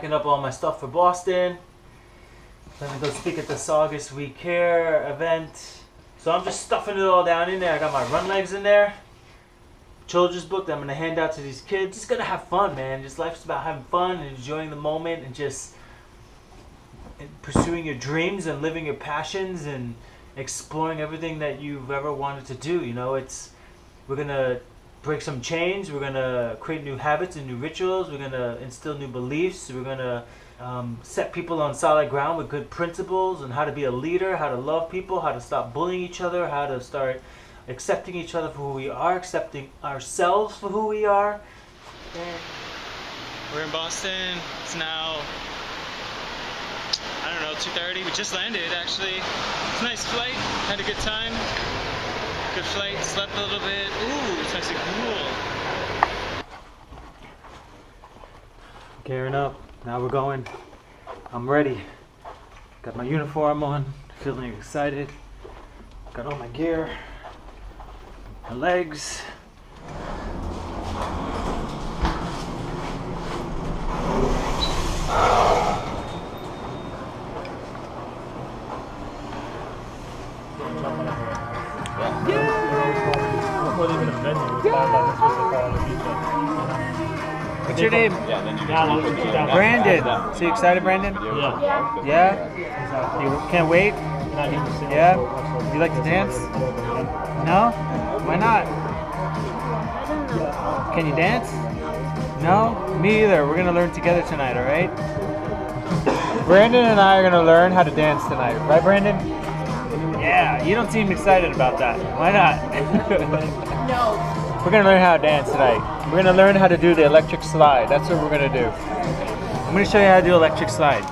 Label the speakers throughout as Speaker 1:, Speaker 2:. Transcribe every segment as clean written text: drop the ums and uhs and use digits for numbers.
Speaker 1: packing up all my stuff for Boston. Let me go speak at the Saugus We Care event. So I'm just stuffing it all down in there. I got my run legs in there. Children's book that I'm gonna hand out to these kids. Just gonna have fun, man. Just life's about having fun and enjoying the moment and just pursuing your dreams and living your passions and exploring everything that you've ever wanted to do. You know, we're gonna break some chains. We're gonna create new habits and new rituals. We're gonna instill new beliefs. We're gonna set people on solid ground with good principles and how to be a leader, how to love people, how to stop bullying each other, how to start accepting each other for who we are, accepting ourselves for who we are. And
Speaker 2: we're in Boston. It's now, I don't know, 2:30. We just landed, actually. It's a nice flight. Had a good time. Good flight. Slept a little bit. Ooh, it's nice and cool.
Speaker 1: Gearing up. Now we're going. I'm ready. Got my uniform on. Feeling excited. Got all my gear. My legs. What's your name? Brandon. So you excited, Brandon?
Speaker 3: Yeah.
Speaker 1: Yeah? You can't wait? Yeah? You like to dance? No? Why not? Can you dance? No? Me either. We're going to learn together tonight, alright? Brandon and I are going to learn how to dance tonight. Right, Brandon? Yeah. You don't seem excited about that. Why not?
Speaker 3: No.
Speaker 1: We're going to learn how to dance tonight. We're going to learn how to do the electric slide. That's what we're going to do. I'm going to show you how to do electric slide.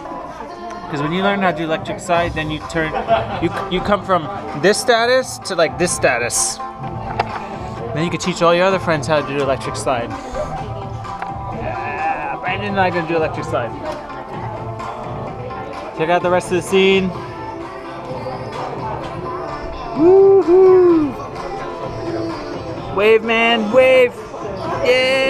Speaker 1: Because when you learn how to do electric slide, then you come from this status to like this status. Then you can teach all your other friends how to do electric slide. Yeah, Brandon and I are going to do electric slide. Check out the rest of the scene. Woohoo! Wave, man, wave! Yeah!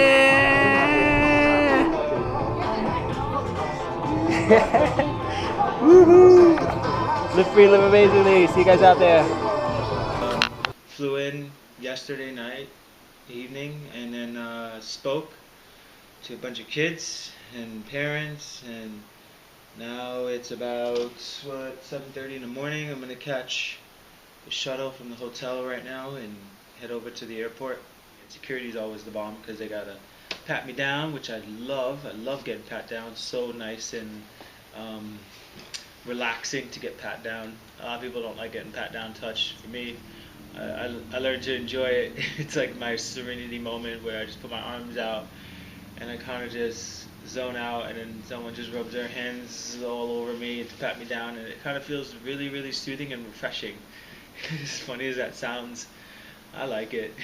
Speaker 1: Woohoo! Live free, live amazingly. See you guys out there.
Speaker 2: Flew in yesterday evening, and then spoke to a bunch of kids and parents, and now it's about 7:30 in the morning. I'm gonna catch the shuttle from the hotel right now and head over to the airport. Security is always the bomb because they gotta pat me down, which I love. I love getting pat down. It's so nice and relaxing to get pat down. A lot of people don't like getting pat down, touched. For me, I learned to enjoy it. It's like my serenity moment where I just put my arms out and I kind of just zone out, and then someone just rubs their hands all over me to pat me down, and it kind of feels really, really soothing and refreshing. As funny as that sounds, I like it.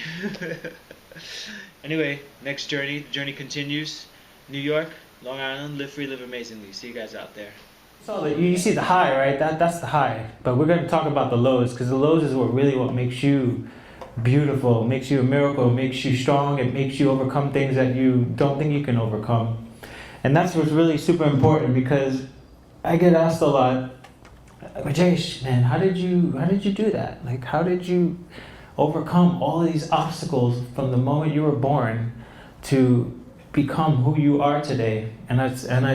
Speaker 2: Anyway, next journey. The journey continues. New York, Long Island, live free, live amazingly. See you guys out there.
Speaker 1: So you see the high, right? That's the high. But we're going to talk about the lows, because the lows is what makes you beautiful, makes you a miracle, makes you strong. It makes you overcome things that you don't think you can overcome. And that's what's really super important, because I get asked a lot, Rajesh, man, how did you do that? Like, how did you overcome all of these obstacles from the moment you were born to become who you are today? And I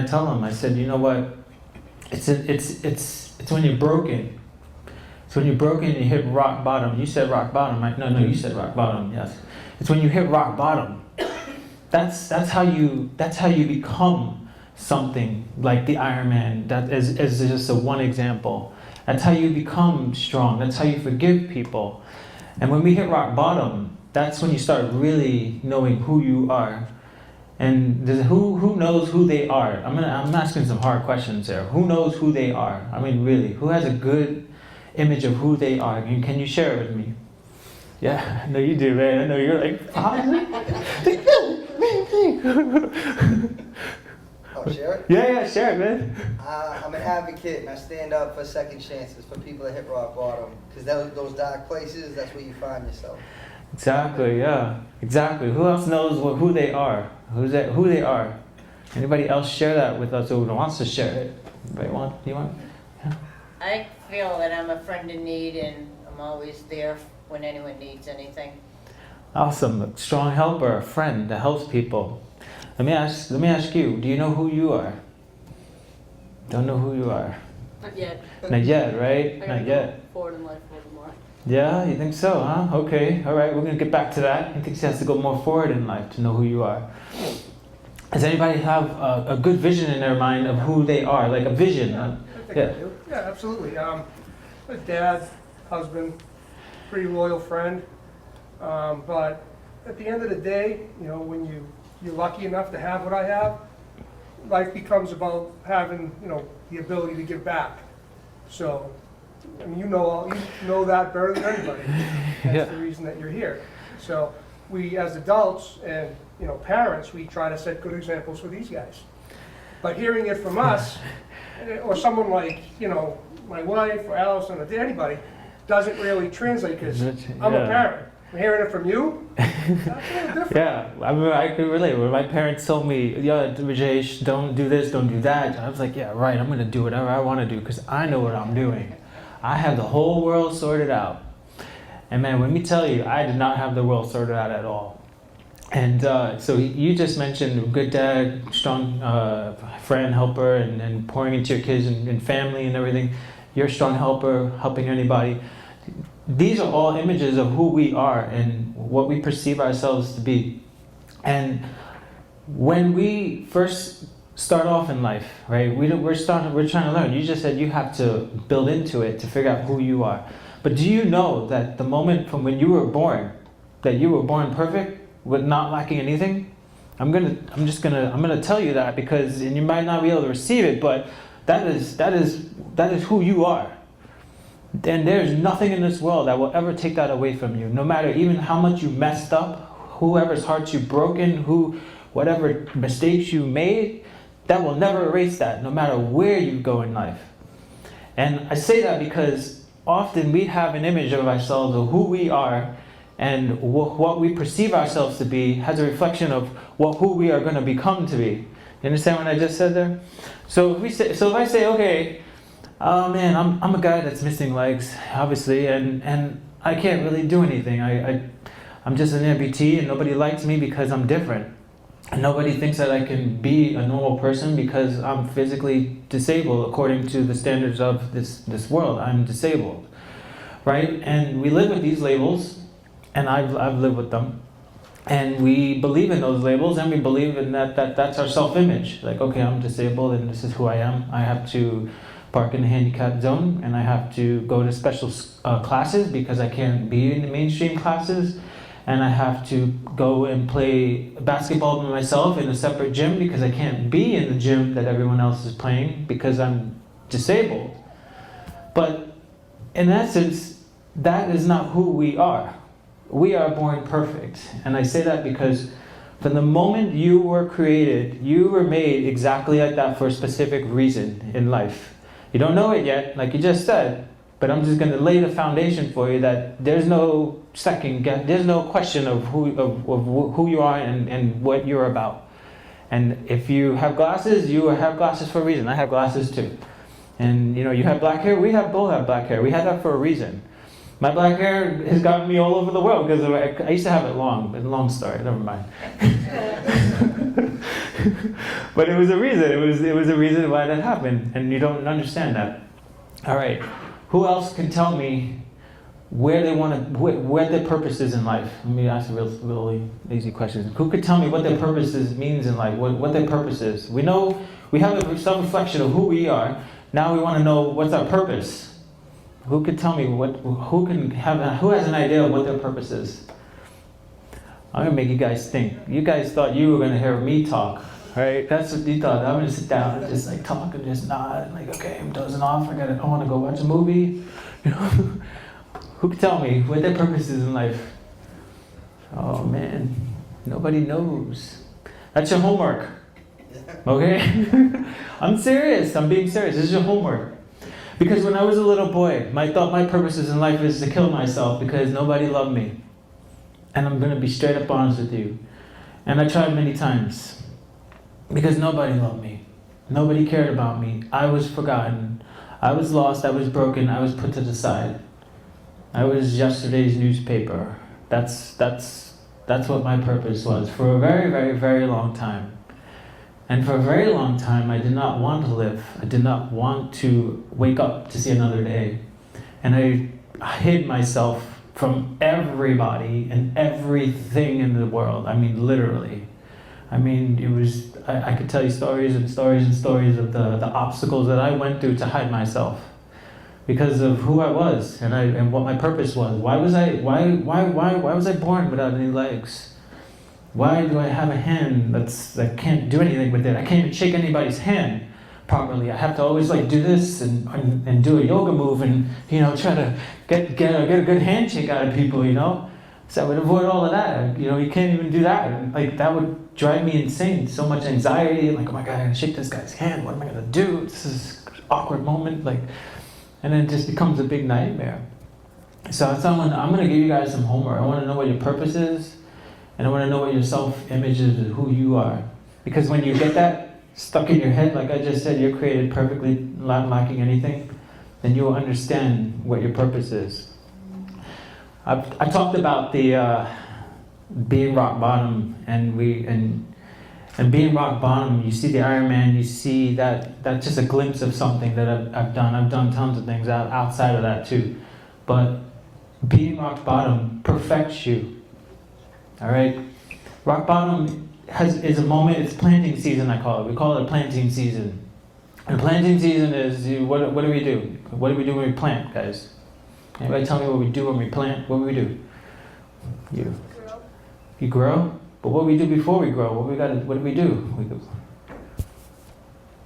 Speaker 1: tell them, I said, you know what? It's when you're broken. It's when you're broken and you hit rock bottom. You said rock bottom, right? No, you said rock bottom. Yes. It's when you hit rock bottom. That's how you become something like the Ironman. That is just one example. That's how you become strong. That's how you forgive people. And when we hit rock bottom, that's when you start really knowing who you are. And who knows who they are? I'm asking some hard questions there. Who knows who they are? I mean, really, who has a good image of who they are? Can you share it with me? Yeah, I know you do, man. I know you're like,
Speaker 4: Oh, share it?
Speaker 1: Yeah, share it, man.
Speaker 4: I'm an advocate, and I stand up for second chances for people that hit rock bottom. Because those dark places, that's where you find yourself.
Speaker 1: Exactly, yeah. Exactly. Who else knows who they are? Who they are? Anybody else share that with us who wants to share it? Anybody want? You want?
Speaker 5: I feel that I'm a friend in need and I'm always there when anyone needs anything.
Speaker 1: Awesome. A strong helper, a friend that helps people. Let me ask you, do you know who you are? Don't know who you are.
Speaker 6: Not yet.
Speaker 1: Not yet, right?
Speaker 6: I gotta
Speaker 1: Not
Speaker 6: go
Speaker 1: yet.
Speaker 6: forward in life a little more.
Speaker 1: Yeah, you think so, huh? Okay, all right, we're gonna get back to that. He thinks he has to go more forward in life to know who you are. Does anybody have a good vision in their mind of who they are, like a vision?
Speaker 7: I think I do. Yeah, absolutely. A dad, husband, pretty loyal friend. But at the end of the day, you know, when you're lucky enough to have what I have, life becomes about having, you know, the ability to give back. So, I mean, you know that better than anybody. That's the reason that you're here. So, we as adults and, you know, parents, we try to set good examples for these guys. But hearing it from us, or someone like, you know, my wife or Allison or anybody, doesn't really translate because I'm a parent. Hearing it from you, that's a little different.
Speaker 1: Yeah, I mean, I can relate. When my parents told me, yeah, Rajesh, don't do this, don't do that, I was like, yeah, right, I'm going to do whatever I want to do because I know what I'm doing. I have the whole world sorted out. And man, let me tell you, I did not have the world sorted out at all. And so you just mentioned good dad, strong friend, helper, and pouring into your kids and family and everything. You're a strong helper, helping anybody. These are all images of who we are and what we perceive ourselves to be. And when we first start off in life, right, we're trying to learn. You just said you have to build into it to figure out who you are. But do you know that the moment from when you were born, that you were born perfect, with not lacking anything? I'm gonna tell you that because, and you might not be able to receive it, but that is who you are. And there's nothing in this world that will ever take that away from you. No matter even how much you messed up, whoever's hearts you've broken, whatever mistakes you made, that will never erase that, no matter where you go in life. And I say that because often we have an image of ourselves, of who we are, and what we perceive ourselves to be has a reflection of who we are going to become to be. You understand what I just said there? So if I say, okay, oh man, I'm a guy that's missing legs, obviously, and I can't really do anything. I'm just an amputee, and nobody likes me because I'm different. And nobody thinks that I can be a normal person because I'm physically disabled according to the standards of this world. I'm disabled, right? And we live with these labels, and I've lived with them. And we believe in those labels, and we believe in that's our self-image. Like, okay, I'm disabled, and this is who I am. I have to park in the handicapped zone, and I have to go to special classes because I can't be in the mainstream classes, and I have to go and play basketball by myself in a separate gym because I can't be in the gym that everyone else is playing because I'm disabled. But in essence, that is not who we are. We are born perfect, and I say that because from the moment you were created, you were made exactly like that for a specific reason in life. You don't know it yet, like you just said, but I'm just going to lay the foundation for you that there's no there's no question of who you are and what you're about. And if you have glasses, you have glasses for a reason. I have glasses too. And you have black hair, both have black hair. We had that for a reason. My black hair has gotten me all over the world because I used to have it long, but long story, never mind. But it was a reason. It was a reason why that happened, and you don't understand that. All right, who else can tell me where their purpose is in life? Let me ask a really easy question. Who could tell me what their purpose means in life? What their purpose is? We know we have a self-reflection of who we are. Now we want to know what's our purpose. Who could tell me who has an idea of what their purpose is? I'm gonna make you guys think. You guys thought you were gonna hear me talk, right? That's what you thought. I'm gonna sit down and just like talk and just nod, like, okay, I'm dozing off. I want to go watch a movie. Who could tell me what their purpose is in life? Oh man, nobody knows. That's your homework. Okay? I'm serious. I'm being serious. This is your homework. Because when I was a little boy, I thought my purposes in life is to kill myself because nobody loved me. And I'm going to be straight up honest with you. And I tried many times. because nobody loved me. Nobody cared about me. I was forgotten. I was lost. I was broken. I was put to the side. I was yesterday's newspaper. That's what my purpose was for a very, very, very long time. And for a very long time, I did not want to live. I did not want to wake up to see another day. And I hid myself from everybody and everything in the world. I mean, literally. I mean, it was, I could tell you stories and stories and stories of the obstacles that I went through to hide myself because of who I was and what my purpose was. Why was I born without any legs? Why do I have a hand that can't do anything with it? I can't even shake anybody's hand properly. I have to always like do this and do a yoga move and, you know, try to get a good handshake out of people, you know? So I would avoid all of that. You know, you can't even do that. And, like, that would drive me insane. So much anxiety. Like, oh my God, I gotta shake this guy's hand. What am I gonna do? This is an awkward moment. Like, and then it just becomes a big nightmare. So I'm gonna give you guys some homework. I wanna know what your purpose is. And I wanna know what your self-image is and who you are. Because when you get that stuck in your head, like I just said, you're created perfectly, not lacking anything, then you will understand what your purpose is. I talked about the being rock bottom, and being rock bottom. You see the Ironman. You see that's just a glimpse of something that I've done. I've done tons of things outside of that too, but being rock bottom perfects you. All right, rock bottom is a moment. It's planting season. I call it. We call it a planting season. And planting season is what do we do? What do we do when we plant, guys? Anybody tell me what we do when we plant? What do we do? You grow? But what do we do before we grow? What do we do?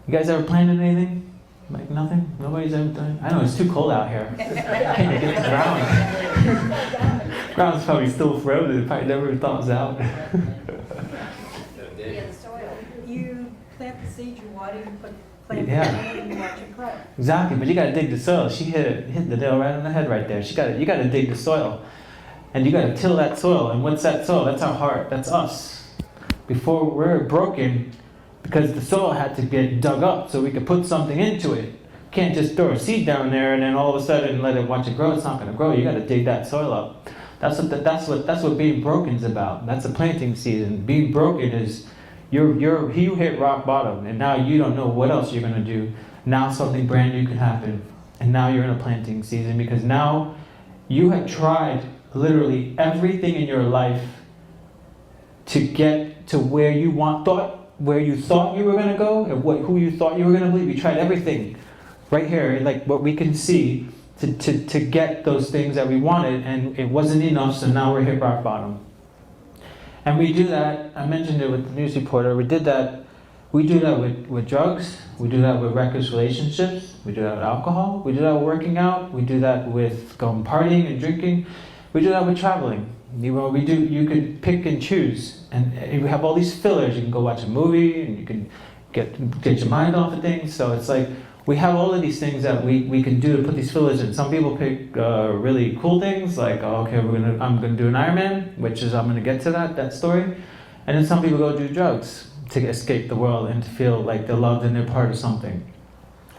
Speaker 1: You guys ever planted anything? Like nothing? Nobody's ever done it? I know it's too cold out here. I can't even get the ground. Ground's probably still frozen. It probably never thaws out.
Speaker 6: You plant the seed, you water, you plant the
Speaker 1: Yeah.
Speaker 6: seed, and you watch it grow.
Speaker 1: Exactly, but you gotta dig the soil. She hit the nail right on the head right there. You gotta dig the soil. And you gotta till that soil. And what's that soil? That's our heart. That's us. Before we're broken, because the soil had to get dug up so we could put something into it. Can't just throw a seed down there and then all of a sudden watch it grow. It's not gonna grow. You gotta dig that soil up. That's what being broken is about. That's a planting season. Being broken is you hit rock bottom and now you don't know what else you're gonna do. Now something brand new can happen. And now you're in a planting season because now you have tried literally everything in your life to get to where you thought you were going to go and who you thought you were going to believe. You tried everything right here, like what we can see, to get those things that we wanted, and it wasn't enough, so now we're hit rock bottom. And we do that, I mentioned it with the news reporter, we do that with drugs, we do that with reckless relationships, we do that with alcohol, we do that with working out, we do that with going partying and drinking, we do that with traveling. You can pick and choose, and we have all these fillers. You can go watch a movie, and you can get your mind off of things. So it's like we have all of these things that we can do to put these fillers in. Some people pick really cool things, like okay, I'm gonna do an Ironman, which is I'm gonna get to that story, and then some people go do drugs to escape the world and to feel like they're loved and they're part of something.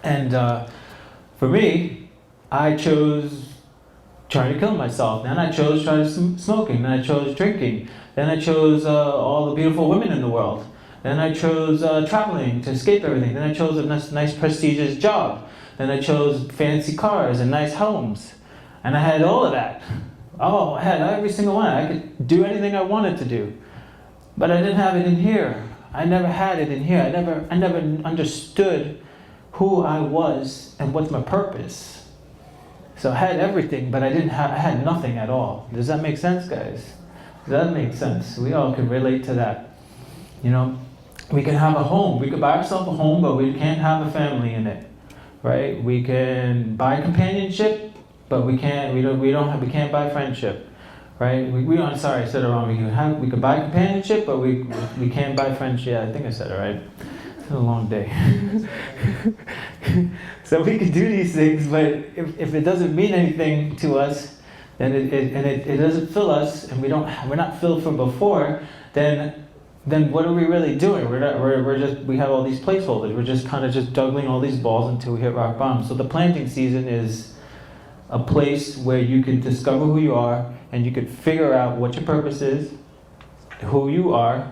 Speaker 1: And for me, I chose trying to kill myself. Then I chose smoking. Then I chose drinking. Then I chose all the beautiful women in the world. Then I chose traveling to escape everything. Then I chose a nice prestigious job. Then I chose fancy cars and nice homes. And I had all of that. Oh, I had every single one. I could do anything I wanted to do. But I didn't have it in here. I never had it in here. I never understood who I was and what's my purpose. So I had everything, but I had nothing at all. Does that make sense, guys? Does that make sense? We all can relate to that. You know, we can have a home. We could buy ourselves a home, but we can't have a family in it, right? We can buy companionship, but we can't buy friendship, right? Sorry, I said it wrong. We could buy companionship, but we can't buy friendship. Yeah, I think I said it right. It's been a long day. So we can do these things, but if it doesn't mean anything to us, then it doesn't fill us, and we're not filled from before, then then what are we really doing? We have all these placeholders. We're just kind of just juggling all these balls until we hit rock bottom. So the planting season is a place where you can discover who you are and you could figure out what your purpose is, who you are,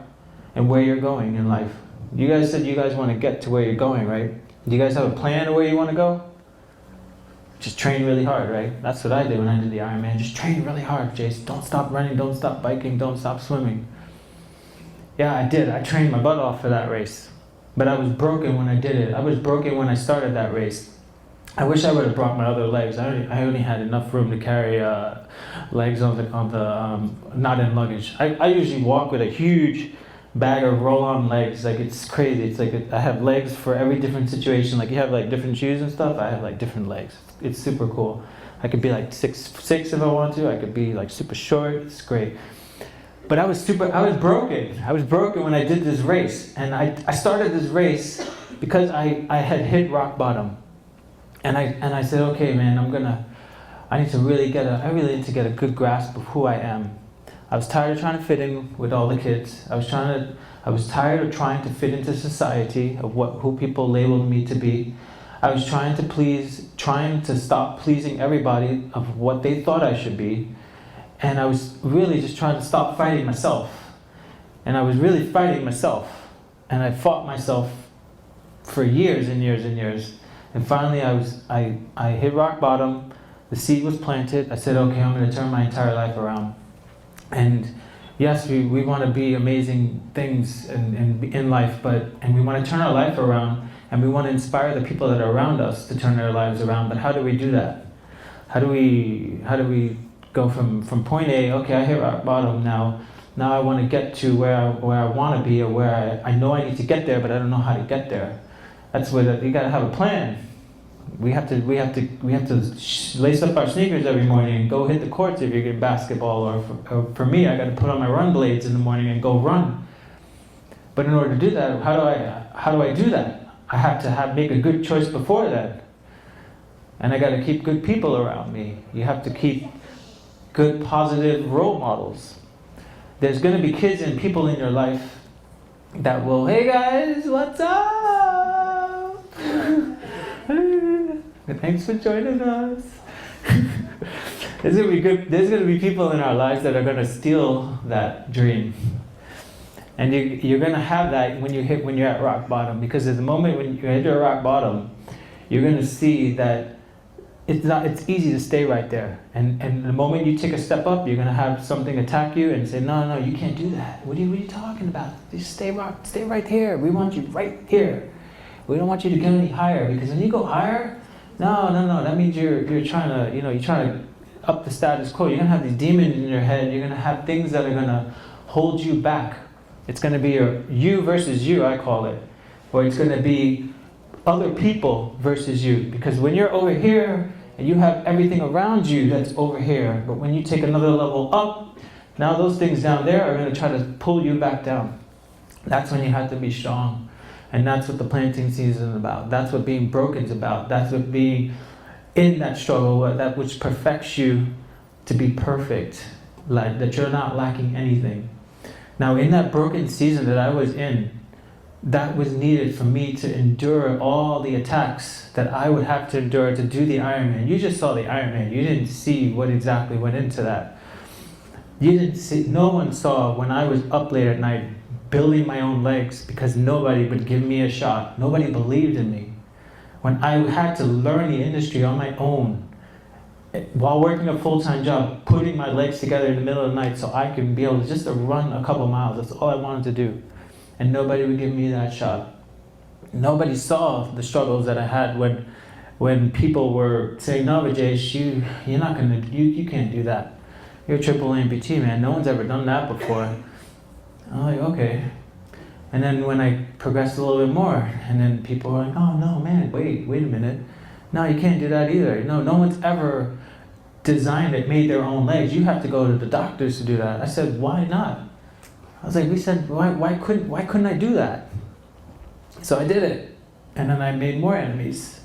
Speaker 1: and where you're going in life. You guys said you guys want to get to where you're going, right? Do you guys have a plan of where you want to go? Just train really hard, right? That's what I did when I did the Ironman. Just train really hard, Jace. Don't stop running, don't stop biking, don't stop swimming. Yeah, I did. I trained my butt off for that race. But I was broken when I did it. I was broken when I started that race. I wish I would have brought my other legs. I only had enough room to carry legs on the not in luggage. I usually walk with a huge bag of roll-on legs. Like, it's crazy. It's like I have legs for every different situation. Like, you have like different shoes and stuff. I have like different legs. It's super cool. I could be like 6'6" if I want to. I could be like super short. It's great. But I was broken. I was broken when I did this race. And I started this race because I had hit rock bottom. And I said, okay, man, I really need to get a good grasp of who I am. I was tired of trying to fit in with all the kids. I was tired of trying to fit into society, of who people labeled me to be. I was trying to stop pleasing everybody of what they thought I should be. And I was really just trying to stop fighting myself. And I was really fighting myself. And I fought myself for years and years and years. And finally I hit rock bottom. The seed was planted. I said, okay, I'm going to turn my entire life around. And yes, we want to be amazing things in life, and we want to turn our life around, and we want to inspire the people that are around us to turn their lives around. But how do we do that? How do we go from point A? Okay, I hit rock bottom now. Now I want to get to where I want to be, or where I know I need to get there, but I don't know how to get there. That's where you got to have a plan. We have to lace up our sneakers every morning and go hit the courts if you're getting basketball, or for me, I got to put on my run blades in the morning and go run. But in order to do that, how do I do that? I have to make a good choice before that, and I got to keep good people around me. You have to keep good, positive role models. There's going to be kids and people in your life that will, hey guys, what's up? Thanks for joining us. There's gonna be people in our lives that are gonna steal that dream, and you're gonna have that when you're at rock bottom. Because at the moment when you hit your rock bottom, you're gonna see that it's easy to stay right there. And the moment you take a step up, you're gonna have something attack you and say, no, you can't do that. What are you talking about? Just stay right here. We want you right here. We don't want you to get any higher, because when you go higher, no, that means you're trying to up the status quo. You're gonna have these demons in your head. You're gonna have things that are gonna hold you back. It's gonna be you versus you, I call it, or it's gonna be other people versus you. Because when you're over here and you have everything around you that's over here, but when you take another level up, now those things down there are gonna try to pull you back down. That's when you have to be strong. And that's what the planting season is about. That's what being broken is about. That's what being in that struggle, that which perfects you to be perfect, like that you're not lacking anything. Now, in that broken season that I was in, that was needed for me to endure all the attacks that I would have to endure to do the Ironman. You just saw the Ironman. You didn't see what exactly went into that. No one saw when I was up late at night building my own legs because nobody would give me a shot. Nobody believed in me. When I had to learn the industry on my own, while working a full-time job, putting my legs together in the middle of the night so I could be able to just run a couple miles. That's all I wanted to do. And nobody would give me that shot. Nobody saw the struggles that I had when people were saying, no, Rajesh, you can't do that. You're a triple amputee, man. No one's ever done that before. I'm like, okay. And then when I progressed a little bit more, and then people were like, oh no, man, wait a minute. No, you can't do that either. No one's ever made their own legs. You have to go to the doctors to do that. I said, why not? I was like, why couldn't I do that? So I did it. And then I made more enemies.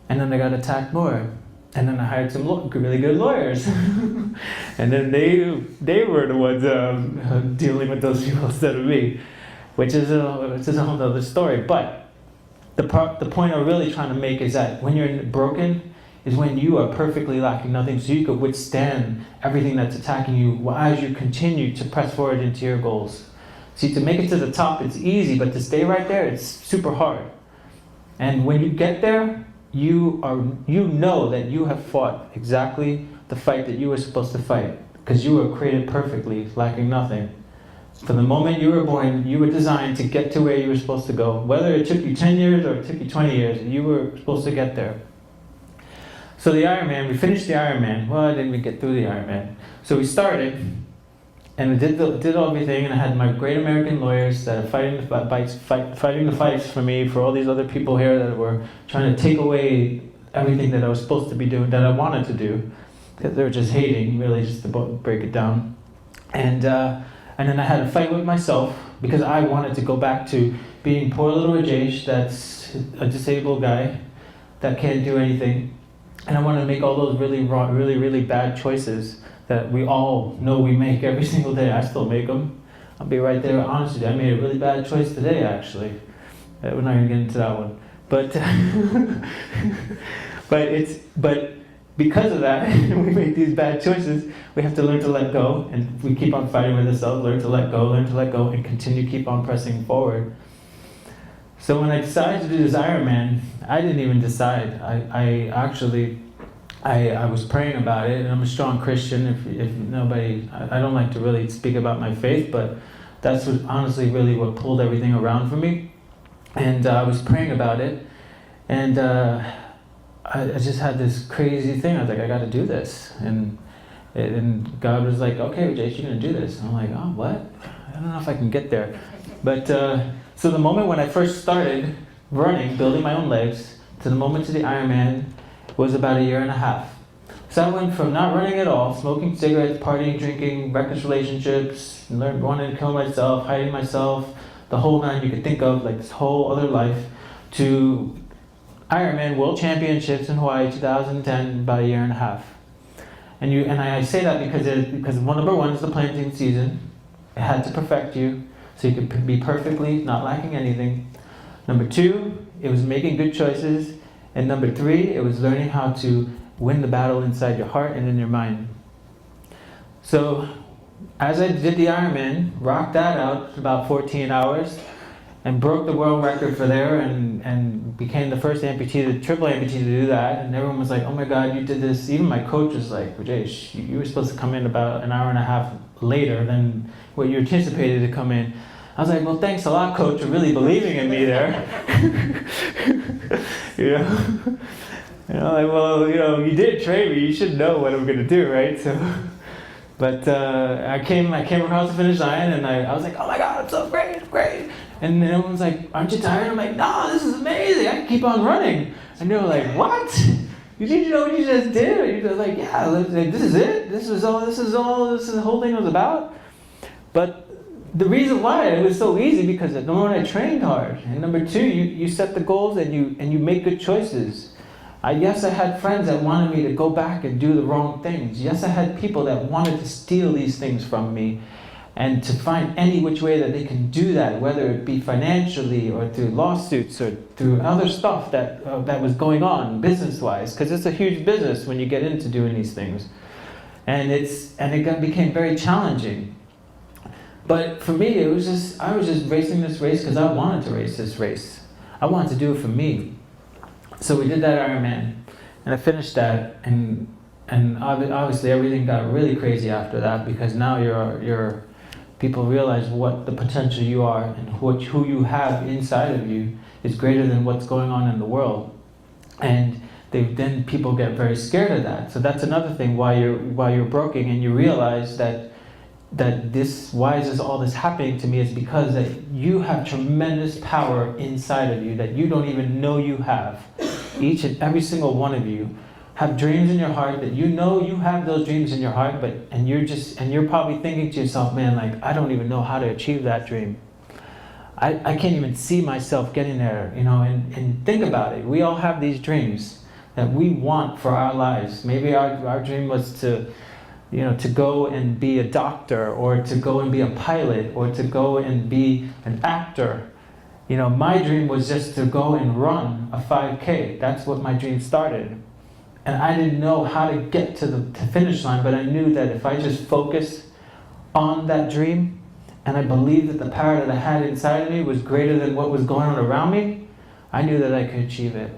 Speaker 1: And then I got attacked more. And then I hired some really good lawyers. And then they were the ones dealing with those people instead of me, which is a whole other story. But the point I'm really trying to make is that when you're broken is when you are perfectly lacking nothing, so you could withstand everything that's attacking you as you continue to press forward into your goals. See, to make it to the top, it's easy, but to stay right there, it's super hard. And when you get there, you know that you have fought exactly the fight that you were supposed to fight, because you were created perfectly, lacking nothing. From the moment you were born, you were designed to get to where you were supposed to go. Whether it took you 10 years or it took you 20 years, you were supposed to get there. So the Ironman, we finished the Ironman. Well, I didn't even get through the Ironman. So we started, and we did everything, and I had my great American lawyers that are fighting the fights for me, for all these other people here that were trying to take away everything that I was supposed to be doing, that I wanted to do, because they were just hating, really, just to break it down. And then I had a fight with myself, because I wanted to go back to being poor little Rajesh, that's a disabled guy that can't do anything. And I wanted to make all those really wrong, really bad choices that we all know we make every single day. I still make them. I'll be right there. Honestly, I made a really bad choice today, actually. We're not gonna get into that one, but but because of that, we make these bad choices. We have to learn to let go, and we keep on fighting with ourselves. Learn to let go, and continue keep on pressing forward. So when I decided to do this Ironman, I didn't even decide. I was praying about it, and I'm a strong Christian. If nobody, I don't like to really speak about my faith, but that's what honestly really what pulled everything around for me. And I was praying about it, and I just had this crazy thing. I was like, I got to do this, and God was like, okay, Rajesh, you're gonna do this. And I'm like, oh, what? I don't know if I can get there, but so the moment when I first started running, building my own legs, to the moment to the Ironman, was about 1.5 years. So I went from not running at all, smoking cigarettes, partying, drinking, reckless relationships, wanting to kill myself, hiding myself, the whole nine you could think of, like this whole other life, to Ironman World Championships in Hawaii 2010, about 1.5 years. And I say that because number one is the planting season. It had to perfect you, so you could be perfectly not lacking anything. Number two, it was making good choices. And number three, it was learning how to win the battle inside your heart and in your mind. So as I did the Ironman, rocked that out for about 14 hours, and broke the world record for there, and became the first amputee, the triple amputee to do that. And everyone was like, oh my God, you did this. Even my coach was like, Rajesh, you were supposed to come in about 1.5 hours later than what you anticipated to come in. I was like, well, thanks a lot, coach, for really believing in me there. You did train me. You should know what I'm gonna do, right? So, but I came across the finish line, and I was like, oh my God, I'm so great. And then everyone's like, aren't you tired? I'm like, no, this is amazing. I can keep on running. And they were like, what? Did you know what you just did? And you're like, yeah, this is it. This is the whole thing was about. But the reason why it was so easy, because number one, I trained hard, and number two, you set the goals and you make good choices. Yes, I had friends that wanted me to go back and do the wrong things. Yes, I had people that wanted to steal these things from me, and to find any which way that they can do that, whether it be financially or through lawsuits or through other stuff that was going on business-wise, because it's a huge business when you get into doing these things, and it became very challenging. But for me, I was just racing this race because I wanted to race this race. I wanted to do it for me. So we did that Ironman, and I finished that, and obviously everything got really crazy after that, because now you're people realize what the potential you are, and who you have inside of you is greater than what's going on in the world, and then people get very scared of that. So that's another thing why you're broken, and you realize that why is all this happening to me, is because that you have tremendous power inside of you that you don't even know you have. Each and every single one of you have dreams in your heart that you know you have those dreams in your heart, and you're probably thinking to yourself, man, like, I don't even know how to achieve that dream. I can't even see myself getting there, and think about it. We all have these dreams that we want for our lives. Maybe our dream was to, to go and be a doctor, or to go and be a pilot, or to go and be an actor. My dream was just to go and run a 5K. That's what my dream started. And I didn't know how to get to the finish line, but I knew that if I just focused on that dream, and I believed that the power that I had inside of me was greater than what was going on around me, I knew that I could achieve it.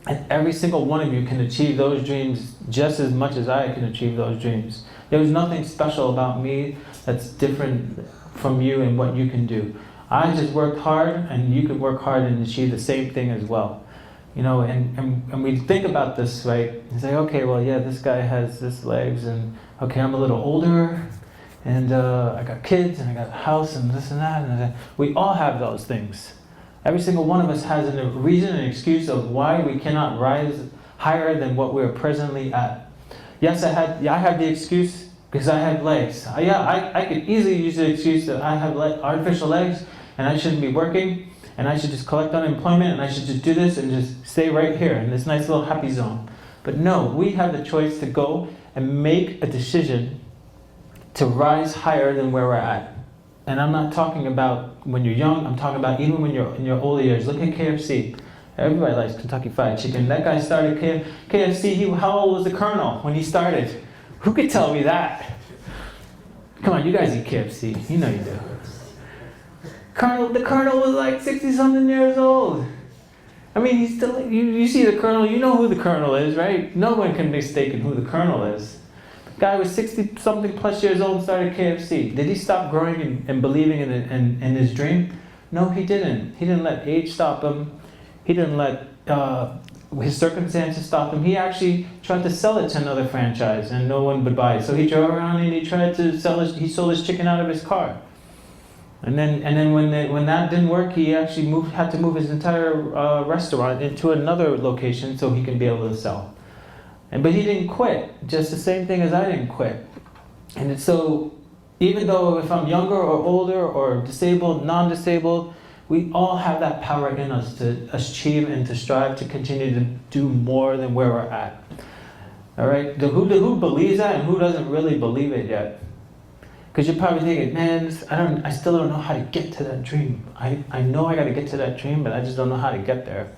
Speaker 1: And every single one of you can achieve those dreams just as much as I can achieve those dreams. There was nothing special about me that's different from you and what you can do. I just worked hard, and you could work hard and achieve the same thing as well. And we think about this, right? And say, okay, well, yeah, this guy has this legs, and okay, I'm a little older, and I got kids, and I got a house, and this and that, and we all have those things. Every single one of us has a reason and excuse of why we cannot rise higher than what we're presently at. Yes, I have the excuse because I have legs. I could easily use the excuse that I have artificial legs, and I shouldn't be working, and I should just collect unemployment, and I should just do this and just stay right here in this nice little happy zone. But no, we have the choice to go and make a decision to rise higher than where we're at. And I'm not talking about when you're young, I'm talking about even when you're in your older years. Look at KFC. Everybody likes Kentucky Fried Chicken. That guy started KFC, how old was the Colonel when he started? Who could tell me that? Come on, you guys eat KFC. You know you do. The Colonel was like 60-something years old. I mean, he's still, you see the Colonel, you know who the Colonel is, right? No one can mistake who the Colonel is. Guy was 60-something plus years old and started KFC. Did he stop growing and believing in his dream? No, he didn't. He didn't let age stop him. He didn't let his circumstances stop him. He actually tried to sell it to another franchise, and no one would buy it. So he drove around and he tried to he sold his chicken out of his car. And then when that didn't work, he actually had to move his entire restaurant into another location so he could be able to sell. But he didn't quit, just the same thing as I didn't quit. And so even though if I'm younger or older or disabled, non-disabled, we all have that power in us to achieve and to strive to continue to do more than where we're at. All right? Who believes that and who doesn't really believe it yet? Because you're probably thinking, man, I still don't know how to get to that dream. I know I got to get to that dream, but I just don't know how to get there.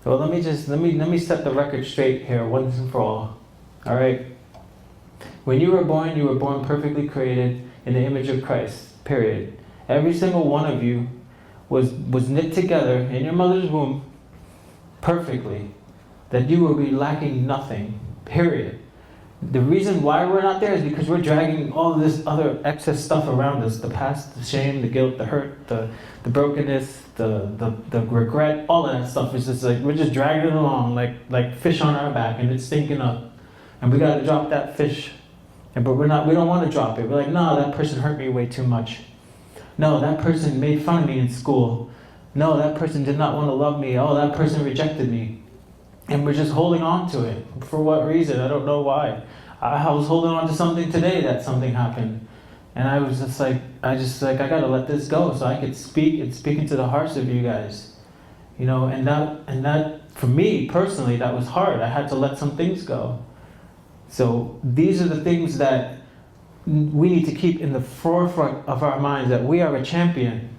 Speaker 1: So let me set the record straight here once and for all. All right? When you were born perfectly created in the image of Christ, period. Every single one of you was knit together in your mother's womb perfectly, that you will be lacking nothing, period. The reason why we're not there is because we're dragging all of this other excess stuff around us, the past, the shame, the guilt, the hurt, the brokenness, the regret, all of that stuff is just like, we're just dragging it along like fish on our back, and it's stinking up. And we gotta drop that fish. But we don't want to drop it. We're like, no, that person hurt me way too much. No, that person made fun of me in school. No, that person did not want to love me. Oh, that person rejected me. And we're just holding on to it. For what reason? I don't know why. I was holding on to something today that something happened. And I was just like, I gotta let this go so I could speak into the hearts of you guys. And that for me personally, that was hard. I had to let some things go. So these are the things that we need to keep in the forefront of our minds, that we are a champion.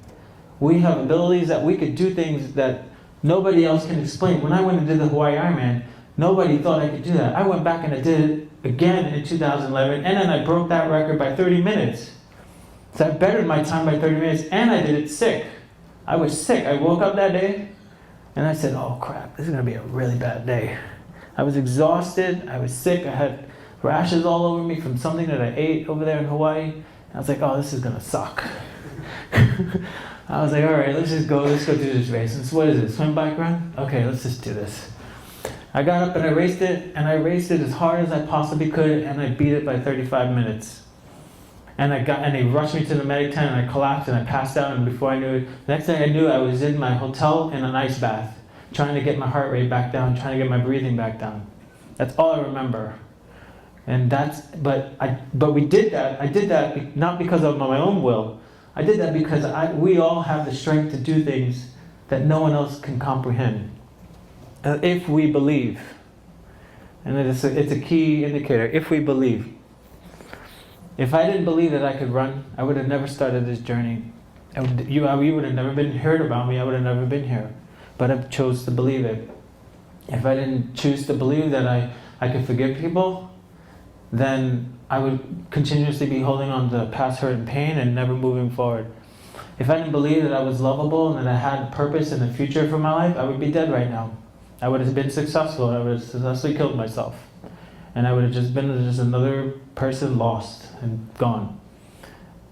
Speaker 1: We have abilities that we could do things that nobody else can explain. When I went and did the Hawaii Ironman, nobody thought I could do that. I went back and I did it again in 2011, and then I broke that record by 30 minutes. So I bettered my time by 30 minutes, and I did it sick. I was sick. I woke up that day, and I said, oh crap, this is gonna be a really bad day. I was exhausted, I was sick, I had rashes all over me from something that I ate over there in Hawaii. And I was like, oh, this is gonna suck. I was like, all right, let's go do this race. And so what is it, swim, bike, run? Okay, let's just do this. I got up and I raced it as hard as I possibly could, and I beat it by 35 minutes. And they rushed me to the medic tent, and I collapsed and I passed out, and before I knew it, the next thing I knew, I was in my hotel in an ice bath, trying to get my heart rate back down, trying to get my breathing back down. That's all I remember. But we did that. I did that not because of my own will. I did that because we all have the strength to do things that no one else can comprehend. if we believe. And it's a key indicator. If we believe. If I didn't believe that I could run, I would have never started this journey. You would have never been heard about me. I would have never been here. But I chose to believe it. If I didn't choose to believe that I could forgive people, then I would continuously be holding on to past hurt and pain and never moving forward. If I didn't believe that I was lovable and that I had purpose and a future for my life, I would be dead right now. I would have been successful. I would have successfully killed myself. And I would have just been just another person lost and gone.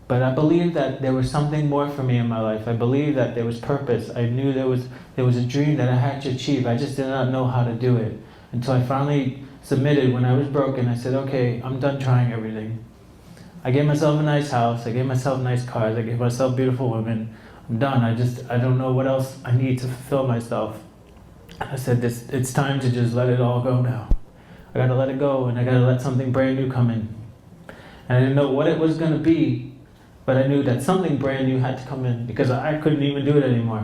Speaker 1: But I believed that there was something more for me in my life. I believed that there was purpose. I knew there was a dream that I had to achieve. I just did not know how to do it. Until I finally submitted when I was broken. I said, okay, I'm done trying everything. I gave myself a nice house. I gave myself nice cars. I gave myself beautiful women. I'm done. I don't know what else I need to fulfill myself. I said, it's time to just let it all go now. I gotta let it go, and I gotta let something brand new come in. And I didn't know what it was gonna be, but I knew that something brand new had to come in because I couldn't even do it anymore.